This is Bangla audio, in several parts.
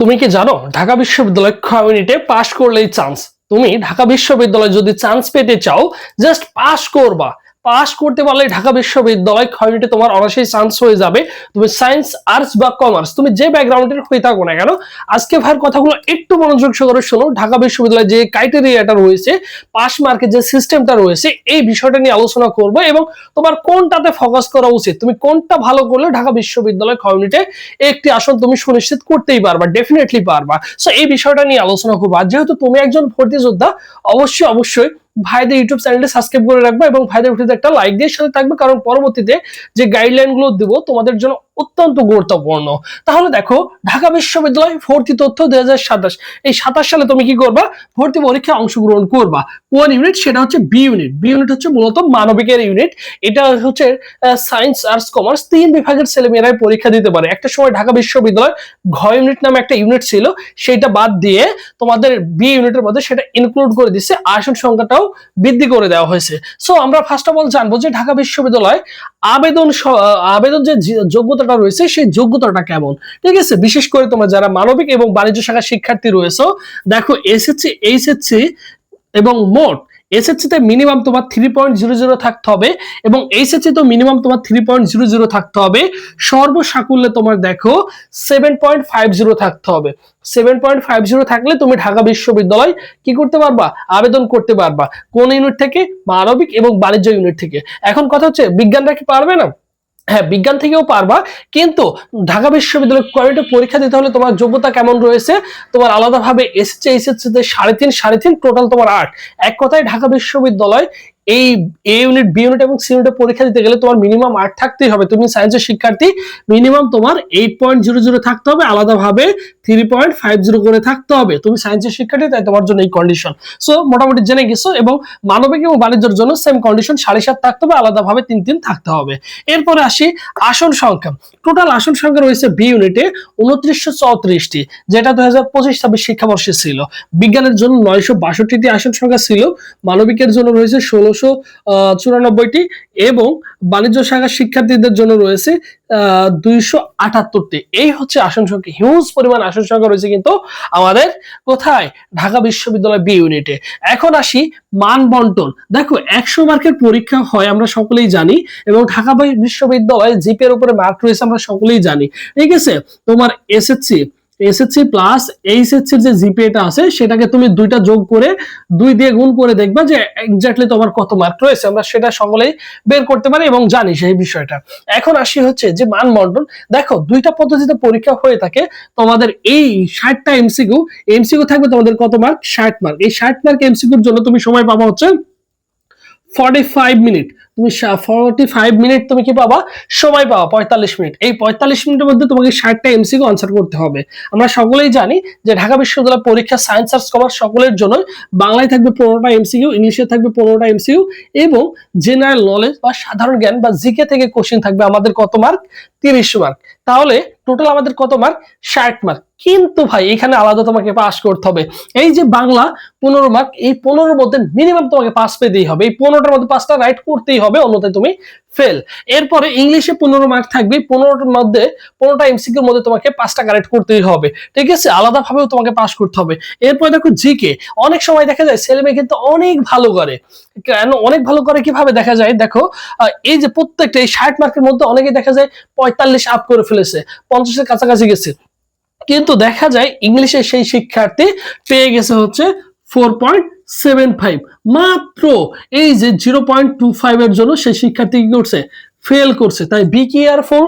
তুমি কি জানো ঢাকা বিশ্ববিদ্যালয় কমিউনিটি পাশ করলেই চান্স। তুমি ঢাকা বিশ্ববিদ্যালয়ে যদি চান্স পেতে চাও জাস্ট পাস করবা। পাস করতে পারলে ঢাকা বিশ্ববিদ্যালয় কমিউনিটি তোমার অবশ্যই চান্স হয়ে যাবে। তুমি সায়েন্স আর্টস বা কমার্স তুমি যে ব্যাকগ্রাউন্ডের হয়ে থাকো না কেন, আজকে ভাইয়ের কথাগুলো একটু মনোযোগ সহকারে শোনো। ঢাকা বিশ্ববিদ্যালয়ে যে ক্রাইটেরিয়াটা রয়েছে, পাস মার্কের যে সিস্টেমটা রয়েছে, এই বিষয়টা নিয়ে আলোচনা করবো এবং তোমার কোনটাতে ফোকাস করা উচিত, তুমি কোনটা ভালো করলে ঢাকা বিশ্ববিদ্যালয় কমিউনিটি একটি আসন তুমি সুনিশ্চিত করতেই পারবা, ডেফিনেটলি পারবা। সো এই বিষয়টা নিয়ে আলোচনা করবো। আর যেহেতু তুমি একজন ভর্তি যোদ্ধা, অবশ্যই ভাইদের ইউটিউব চ্যানেলটি সাবস্ক্রাইব করে রাখবে এবং ভাইদের ভিডিওতে একটা লাইক দিয়ে সাথে থাকবে, কারণ পরবর্তীতে যে গাইডলাইন গুলো দেবো তোমাদের জন্য অত্যন্ত গুরুত্বপূর্ণ। তাহলে দেখো, ঢাকা বিশ্ববিদ্যালয় ভর্তি তথ্য 2027, এই 27 সালে তুমি কি করবা? ভর্তি পরীক্ষায় অংশগ্রহণ করবা। কোন ইউনিট? সেটা হচ্ছে বি ইউনিট। বি ইউনিট হচ্ছে মূলত মানবিকের ইউনিট। এটা হচ্ছে সায়েন্স আর্টস কমার্স তিন বিভাগের ছেলেমেয়েরাই পরীক্ষা দিতে পারে। একটা সময় ঢাকা বিশ্ববিদ্যালয় ঘ ইউনিট নামে একটা ইউনিট ছিল, সেটা বাদ দিয়ে তোমাদের বি ইউনিটের মধ্যে সেটা ইনক্লুড করে দিচ্ছে, আসন সংখ্যাটাও বৃদ্ধি করে দেওয়া হয়েছে। সো আমরা ফার্স্ট অফ অল জানবো যে ঢাকা বিশ্ববিদ্যালয় আবেদন যে যোগ্যতাটা রয়েছে সেই যোগ্যতাটা কেমন। ঠিক আছে, বিশেষ করে তোমরা যারা মানবিক এবং বাণিজ্য শাখার শিক্ষার্থী রয়েছে, দেখো এসএসসি, এইচএসসি এবং মোট এসএসসি তে মিনিমাম তোমার 3.00 থাকতে হবে এবং এইচএসসি তো মিনিমাম তোমার 3.00 থাকতে হবে। সর্বসাকুল্যে তোমার দেখো 7.50 থাকতে হবে। 7.50 থাকলে তুমি ঢাকা বিশ্ববিদ্যালয় কি করতে পারবা? আবেদন করতে পারবা। কোন ইউনিট থেকে? মানবিক এবং বাণিজ্য ইউনিট থেকে। এখন কথা হচ্ছে, বিজ্ঞানরা কি পারবে না? হ্যাঁ, বিজ্ঞান থেকেও পারবা, কিন্তু ঢাকা বিশ্ববিদ্যালয় কোয়ালিটি পরীক্ষা দিতে হলে তোমার যোগ্যতা কেমন রয়েছে, তোমার আলাদাভাবে এসএসসি এইচএসসি তে 3.5 টোটাল তোমার 8। এক কথায় ঢাকা বিশ্ববিদ্যালয় এই এ ইউনিট, বি ইউনিট এবং সি ইউনিটে পরীক্ষা দিতে গেলে তোমার মিনিমাম 8 থাকতেই হবে। তুমি সায়েন্সের শিক্ষার্থী, মিনিমাম তোমার 8.00 থাকতে হবে, আলাদাভাবে 3.50 করে থাকতে হবে। তুমি সায়েন্সের শিক্ষার্থী, তাই তোমার জন্য এই কন্ডিশন। সো মোটামুটি জেনে গেছো। এবং মানবিক এবং বাণিজ্যের জন্য সেম কন্ডিশন, 7.5 থাকতে হবে, আলাদাভাবে 3 থাকতে হবে। এরপরে আসি আসন সংখ্যা। টোটাল আসন সংখ্যা রয়েছে বি ইউনিটে 2934টি, যেটা 2025-26 শিক্ষাবর্ষে ছিল। বিজ্ঞানের জন্য 962টি আসন সংখ্যা ছিল, মানবিকের জন্য রয়েছে 1694টি এবং বাণিজ্য শাখার শিক্ষার্থীদের জন্য রয়েছে 278টি। এই হচ্ছে আসন সংখ্যা। হিউজ পরিমাণ আসন সংখ্যা রয়েছে কিন্তু আমাদের কোথায়? ঢাকা বিশ্ববিদ্যালয় বি ইউনিটে। এখন আসি মান বন্টন। দেখো, 100 মার্কের পরীক্ষা হয় আমরা সকলেই জানি, এবং ঢাকা বিশ্ববিদ্যালয়ে জিপি এর উপরে মার্ক রয়েছে আমরা সকলেই জানি। ঠিক আছে, তোমার এসএসসি প্লাস এইচএসসি যে জিপিএটা আছে সেটাকে তুমি দুইটা যোগ করে 2 দিয়ে গুণ করে দেখবা যে এক্স্যাক্টলি তোমার কত মার্ক রয়েছে। আমরা সেটা সকলেই বের করতে পারি এবং জানি সেই বিষয়টা। এখন আসি হচ্ছে যে মান বন্টন। দেখো, দুইটা পদ্ধতিতে পরীক্ষা হয়ে থাকে। তোমাদের এই 60টা এমসিকিউ থাকবে, তোমাদের কত মার্ক? 60 মার্ক। এই 60 মার্ক এমসিকিউর জন্য তুমি সময় পাবা হচ্ছে 45 মিনিট। তুমি 45 মিনিট তুমি কি পাবা? সময় পাবা 45 মিনিট। এই 45 মিনিটের মধ্যে তোমাকে 60টা এমসিকিউ আনসার করতে হবে। আমরা সকলেই জানি যে ঢাকা বিশ্ববিদ্যালয় পরীক্ষা সায়েন্স আর্টস কমার্স সকলের জন্য বাংলায় থাকবে 15টা এমসিকিউ, ইংলিশে থাকবে 15টা এমসিকিউ এবং জেনারেল নলেজ বা সাধারণ জ্ঞান বা জিকে থেকে কোশ্চেন থাকবে আমাদের কত মার্ক? 30 মার্ক। তাহলে টোটাল আমাদের কত মার্ক? 60 মার্ক। কিন্তু ভাই এখানে আলাদা তোমাকে পাস করতে হবে। এই যে বাংলা 15 মার্ক, এই 15-এর মধ্যে মিনিমাম তোমাকে পাস পেতেই হবে। এই 15টার মধ্যে 5টা রাইট করতেই হবে, অন্যথায় তুমি ফেল। এরপরে ইংলিশে 15 মার্ক থাকবে, 15টার মধ্যে 15টা এমসিকিউর মধ্যে তোমাকে 5টা কারেক্ট করতেই হবে। ঠিক আছে, আলাদাভাবেও তোমাকে পাস করতে হবে। এরপর দেখো জিকে। অনেক সময় দেখা যায় ছেলে মেয়ে কিন্তু অনেক ভালো করে। কেন অনেক ভালো করে? কিভাবে দেখা যায়? দেখো, এই যে প্রত্যেকটা এই 60 মার্কের মধ্যে অনেকে দেখা যায় 45 আপ করে ফেলেছে, 50-এর কাছাকাছি গেছে, কিন্তু দেখা যায় ইংলিশে সেই শিক্ষার্থী পেয়ে গেছে হচ্ছে 4.75 মাত্র। এই যে 0.25 এর জন্য সেই শিক্ষার্থী কি করছে? ফেল করছে। তাই বি কেয়ারফুল।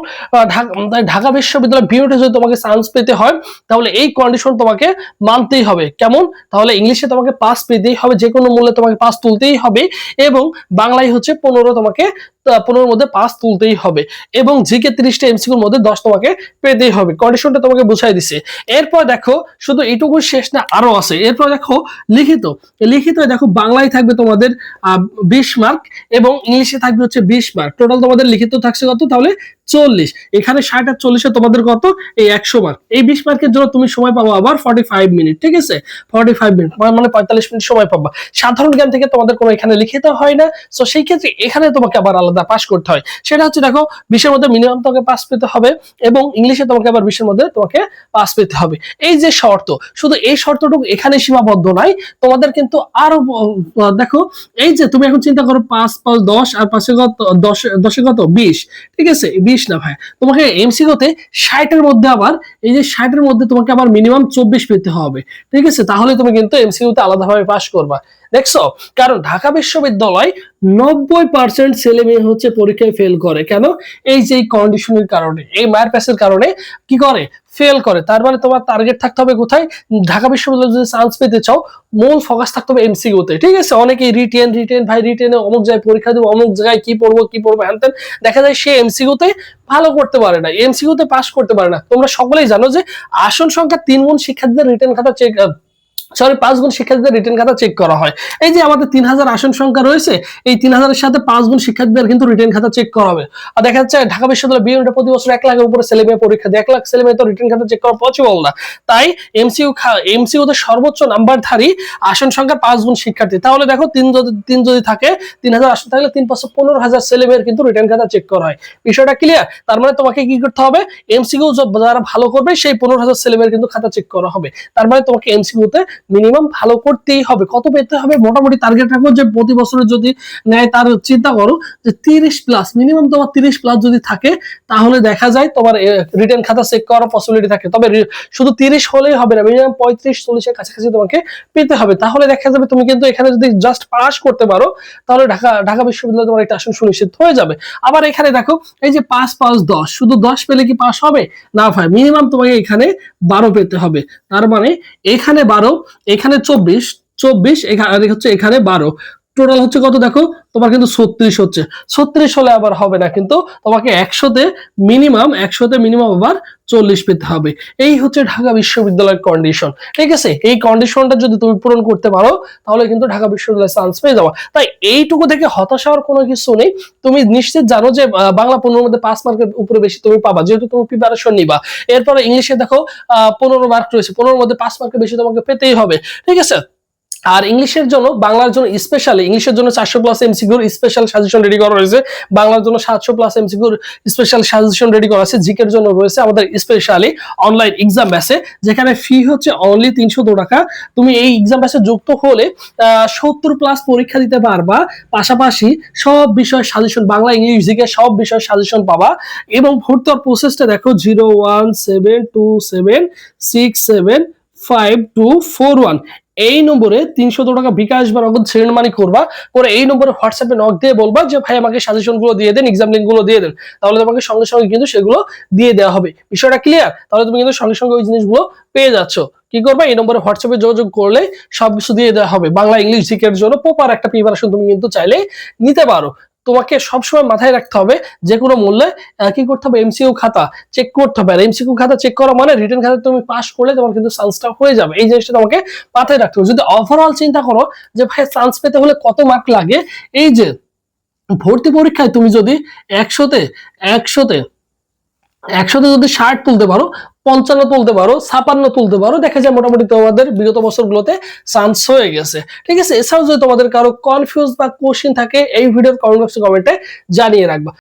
ঢাকা বিশ্ববিদ্যালয় বিউনিটে যদি তোমাকে চান্স পেতে হয় তাহলে এই কন্ডিশন তোমাকে মানতেই হবে। কেমন? তাহলে ইংলিশে তোমাকে পাস পেতেই হবে, যে কোনো মূল্যে তোমাকে পাস তুলতেই হবে, এবং বাংলায় হচ্ছে 15 তোমাকে 15-এর মধ্যে পাস তুলতেই হবে, এবং জিকে 30টা এমসিকিউর মধ্যে 10 তোমাকে পেতেই হবে। কন্ডিশনটা তোমাকে বুঝাই দিছে। এরপর দেখো, শুধু এইটুকু শেষ না, আরো আছে। এরপর দেখো লিখিত। দেখো, বাংলায় থাকবে তোমাদের 20 মার্ক এবং ইংলিশে থাকবে হচ্ছে 20 মার্ক। টোটাল তোমাদের লিখিত থাকছে কত? তাহলে 40, এখানে 60 আর 40 তোমাদের কত, এই 100 মার্ক। এই 20 মার্কের জন্য তুমি সময় পাবো আবার 45 মিনিট, ঠিক আছে, 45 মিনিট মানে 45 মিনিট সময় পাবা। সাধারণ জ্ঞান থেকে তোমাদের কোনো এখানে লিখিত হয় না, সো সেই ক্ষেত্রে এখানে তোমাকে আবার আলাদা পাস করতে হয়। সেটা হচ্ছে দেখো 20 এর মধ্যে মিনিমাম তোমাকে পাস পেতে হবে, এবং ইংলিশে তোমাকে আবার 20 এর মধ্যে তোমাকে পাস পেতে হবে। এই যে শর্ত, শুধু এই শর্তটুকু এখানে সীমাবদ্ধ নয়, তোমাদের কিন্তু আরো দেখো, এই যে তুমি এখন চিন্তা করো 5 5 10 আর 5 এ কত, 10 10 এ কত 20, ঠিক আছে, 20 না ভাই, তোমাকে এমসিকিউতে 60 এর মধ্যে আবার, এই যে 60 এর মধ্যে তোমাকে আবার মিনিমাম 24 পেতে হবে, ঠিক আছে, তাহলে তুমি কিন্তু এমসিকিউতে আলাদাভাবে পাস করবা। দেখছো, কারণ ঢাকা বিশ্ববিদ্যালয় 90% ছেলে মেয়ে হচ্ছে পরীক্ষায় ফেল করে। কেন? এই যে কন্ডিশনের কারণে, এই মায়ের প্যাসের কারণে কি করে, ফেল করে। তার মানে তোমার টার্গেট থাকতে হবে কোথায়, ঢাকা বিশ্ববিদ্যালয়ে যদি চান্স পেতে চাও মূল ফোকাস থাকতে হবে এমসিকিউতে, ঠিক আছে। অনেকেই রিটেন ভাই, রিটেনে অমুক জায়গায় পরীক্ষা দেবো, অমুক জায়গায় কি পড়বো হ্যান তেন, দেখা যায় সে এমসিকিউতে ভালো করতে পারে না, এমসিকিউতে পাস করতে পারে না। তোমরা সকলেই জানো যে আসন সংখ্যা 3 গুণ শিক্ষার্থীদের রিটেন খাতা চেক, 5 গুণ শিক্ষার্থীদের রিটেন খাতা চেক করা হয়। এই যে আমাদের 3000 আসন সংখ্যা রয়েছে, এই 3000 এর সাথে 5 গুণ শিক্ষার্থীদের কিন্তু রিটেন খাতা চেক করা হবে। আর দেখা যাচ্ছে ঢাকা বিশ্ববিদ্যালয় বিএনটা প্রতি বছর 1 লাখের উপরে ছেলে মেয়ে পরীক্ষা দেয়, 1 লাখ ছেলে মেয়ে তো রিটেন খাতা চেক করা পসিবল না। তাই এমসিকিউতে সর্বোচ্চ নাম্বারধারী আসন সংখ্যা 5 গুণ শিক্ষার্থী। তাহলে দেখো 3 যদি থাকে, 3000 আসন থাকলে 3 5 15,000 ছেলে মেয়ের কিন্তু রিটেন খাতা চেক করা হয়। বিষয়টা ক্লিয়ার? তার মানে তোমাকে কি করতে হবে, এমসিকিউ যারা ভালো করবে সেই 15,000 ছেলে মেয়ের কিন্তু খাতা চেক করা হবে। তার মানে তোমাকে এমসিকিউতে মিনিমাম ভালো করতেই হবে। কত পেতে হবে, মোটামুটি টার্গেট রাখো যে প্রতি বছরে যদি নেয়, তার চিন্তা করো যে 30 প্লাস, মিনিমাম তোমার 30 প্লাস যদি থাকে, তাহলে দেখা যায় তোমার রিটেন খাতা চেক করার পসিবিলিটি থাকে। তবে শুধু 30 হলেই হবে না, মিনিমাম 35 40 এর কাছাকাছি তোমাকে পেতে হবে। তাহলে দেখা যাবে তুমি কিন্তু এখানে যদি জাস্ট পাস করতে পারো, তাহলে ঢাকা বিশ্ববিদ্যালয়ে তোমার একটা আসন সুনিশ্চিত হয়ে যাবে। আবার এখানে দেখো, এই যে 5 5 10, শুধু 10 পেলে কি পাস হবে না ভাই, মিনিমাম তোমাকে এখানে 12 পেতে হবে। তার মানে এখানে 12, এখানে 24 এখানে হচ্ছে, এখানে 12, টোটাল হচ্ছে কত দেখো, তোমার কিন্তু 36 হচ্ছে। 36 হলে আবার হবে না, কিন্তু তোমাকে 100তে মিনিমাম আবার 40 পেতে হবে। এই হচ্ছে ঢাকা বিশ্ববিদ্যালয়ের কন্ডিশন, ঠিক আছে। এই কন্ডিশনটা যদি তুমি পূরণ করতে পারো, তাহলে কিন্তু ঢাকা বিশ্ববিদ্যালয়ে চান্স পেয়ে যাবে। তাই এইটুকু থেকে হতাশ হওয়ার কোনো কিছু নেই। তুমি নিশ্চিত জানো যে বাংলা 15 মধ্যে 5 মার্কের উপরে বেশি তুমি পাবা, যেহেতু তুমি প্রিপারেশন নিবা। এরপরে ইংলিশে দেখো 15 মার্ক রয়েছে, 15 মধ্যে 5 মার্কের বেশি তোমাকে পেতেই হবে, ঠিক আছে। আর ইংলিশের জন্য, বাংলার জন্য স্পেশালি, ইংলিশের জন্য 400 প্লাস এমসিকিউর স্পেশাল সাজেশন রেডি করা হয়েছে, বাংলার জন্য 700 প্লাস এমসিকিউর স্পেশাল সাজেশন রেডি করা আছে, জিকের জন্য রয়েছে আমাদের স্পেশালি অনলাইন এক্সাম ব্যাচে, যেখানে ফি হচ্ছে অনলি 302 টাকা। তুমি এই এক্সাম ব্যাচে যুক্ত হলে 70 প্লাস পরীক্ষা দিতে পারবা, পাশাপাশি সব বিষয় সাজেশন, বাংলা ইংলিশ জিকে সব বিষয় সাজেশন পাবা। এবং ভর্তি হওয়ার প্রসেসটা দেখো, 01727267524 এই নম্বরে 300 টাকা বিকাশ বা নগদ সেন্ড মানি করবা, করে এই নম্বরে হোয়াটসঅ্যাপে নক দিয়ে বলবা যে ভাই আমাকে সাজেশন গুলো দিয়ে দেন, এক্সাম লিঙ্ক গুলো দিয়ে দেন, তাহলে তোমাকে সঙ্গে সঙ্গে কিন্তু সেগুলো দিয়ে দেওয়া হবে। বিষয়টা ক্লিয়ার? তাহলে তুমি কিন্তু সঙ্গে সঙ্গে ওই জিনিসগুলো পেয়ে যাচ্ছ। কি করবে, এই নম্বরে হোয়াটসঅ্যাপে যোগাযোগ করলে সবকিছু দিয়ে দেওয়া হবে। বাংলা ইংলিশ জিকের জন্য প্রপার একটা প্রিপারেশন তুমি কিন্তু চাইলে নিতে পারো। তোমাকে সবসময় মাথায় রাখতে হবে, যে কোনো মূল্যে কি করতে হবে, এমসিকিউ খাতা চেক করতে হবে। আর এমসিকিউ খাতা চেক করা মানে রিটেন খাতা তুমি পাস করলে তোমার কিন্তু চান্সটা হয়ে যাবে। এই জিনিসটা তোমাকে মাথায় রাখতে হবে। যদি ওভারঅল চিন্তা করো যে ভাই চান্স পেতে হলে কত মার্ক লাগে, এই যে ভর্তি পরীক্ষায় তুমি যদি 100তে 100তে যদি 60 তুলতে পারো, 55 তুলতে পারো, 56 তুলতে পারো, দেখা যায় মোটামুটি তোমাদের বিগত বছরগুলোতে চান্স হয়ে গেছে, ঠিক আছে। এছাড়াও যদি তোমাদের কারো কনফিউজ বা কোশ্চেন থাকে, এই ভিডিওর কমেন্ট বক্সে কমেন্টে জানিয়ে রাখবা।